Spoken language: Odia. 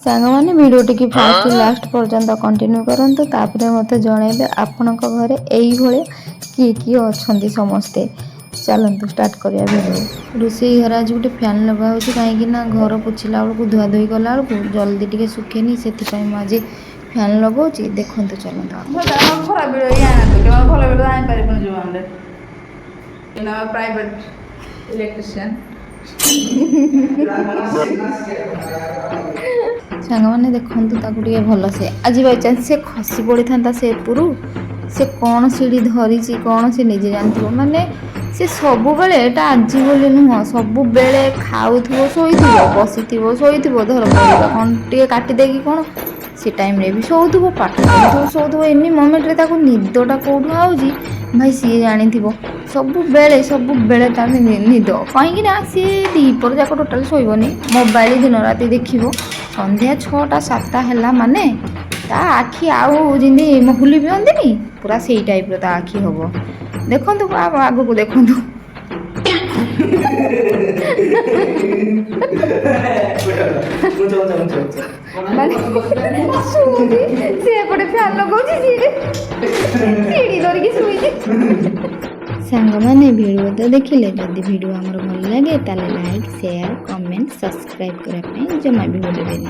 ସାଙ୍ଗମାନେ ଭିଡ଼ିଓଟିକି ଫାର୍ଷ୍ଟ ଲାଷ୍ଟ ପର୍ଯ୍ୟନ୍ତ କଣ୍ଟିନ୍ୟୁ କରନ୍ତୁ, ତାପରେ ମୋତେ ଜଣାଇବେ ଆପଣଙ୍କ ଘରେ ଏଇଭଳିଆ କିଏ କିଏ ଅଛନ୍ତି ସମସ୍ତେ। ଚାଲନ୍ତୁ ଷ୍ଟାର୍ଟ କରିବା ଭିଡ଼ିଓ। ରୋଷେଇ ଘରେ ଆଜି ଗୋଟେ ଫ୍ୟାନ୍ ଲଗା ହେଉଛି, କାହିଁକି ନା ଘର ପୋଛିଲା ବେଳକୁ ଧୁଆଧୋଇ କଲା ବେଳକୁ ଜଲ୍ଦି ଟିକେ ଶୁଖେନି, ସେଥିପାଇଁ ମୁଁ ଆଜି ଫ୍ୟାନ୍ ଲଗାଉଛି। ଦେଖନ୍ତୁ ଚାଲନ୍ତୁ। ପ୍ରାଇଭେଟ ଇଲେକ୍ଟ୍ରିସିଆନ ସାଙ୍ଗମାନେ ଦେଖନ୍ତୁ ତାକୁ ଟିକେ ଭଲସେ, ଆଜି ବାଇଚାନ୍ସ ସେ ଖସି ପଡ଼ିଥାନ୍ତା ସେ ଉପରୁ, ସେ କ'ଣ ସିଡ଼ି ଧରିଛି କ'ଣ ସେ ନିଜେ ଜାଣିଥିବ। ମାନେ ସେ ସବୁବେଳେ, ଏଇଟା ଆଜି ବୋଲି ନୁହଁ, ସବୁବେଳେ ଖାଉଥିବ ଶୋଇଥିବ, ବସିଥିବ ଶୋଇଥିବ, ଧର ପରିବା କ'ଣ ଟିକେ କାଟିଦେଇକି କ'ଣ ସେ ଟାଇମ୍ରେ ବି ଶୋଉଥିବ, ପାଠ ପଢ଼ୁଥିବ ଶୋଉଥିବ। ଏନି ମୋମେଣ୍ଟରେ ତାକୁ ନିଦଟା କେଉଁଠୁ ଆଉଛି ଭାଇ ସିଏ ଜାଣିଥିବ। ସବୁବେଳେ ତାର ନିଦ, କାହିଁକି ନା ସିଏ ଦ୍ୱିପହର ଯାକ ଟୋଟାଲ୍ ଶୋଇବନି, ମୋବାଇଲ ଦିନ ରାତି ଦେଖିବ। ସନ୍ଧ୍ୟା 6ଟା 7ଟା ହେଲା ମାନେ ତା ଆଖି ଆଉ ଯେମିତି ମହୁଲି ପିଅନ୍ତିନି, ପୁରା ସେଇ ଟାଇପ୍ର ତା ଆଖି ହେବ। ଦେଖନ୍ତୁ ଆଗକୁ ଦେଖନ୍ତୁ। ଶୁଣୁଛି ସେ ଏପଟେ ଫ୍ୟାନ୍ ଲଗାଉଛି, ସିଡ଼ି ଧରିକି ଶୋଇଛି। ସାଙ୍ଗମାନେ ଭିଡ଼ିଓ ତ ଦେଖିଲେ, ଯଦି ଭିଡ଼ିଓ ଆମର ଭଲ ଲାଗେ ତାହେଲେ ଲାଇକ୍, ସେୟାର, କମେଣ୍ଟ, ସବସ୍କ୍ରାଇବ୍ କରିବା ପାଇଁ ଜମା ବି ଭୁଲିବେନି।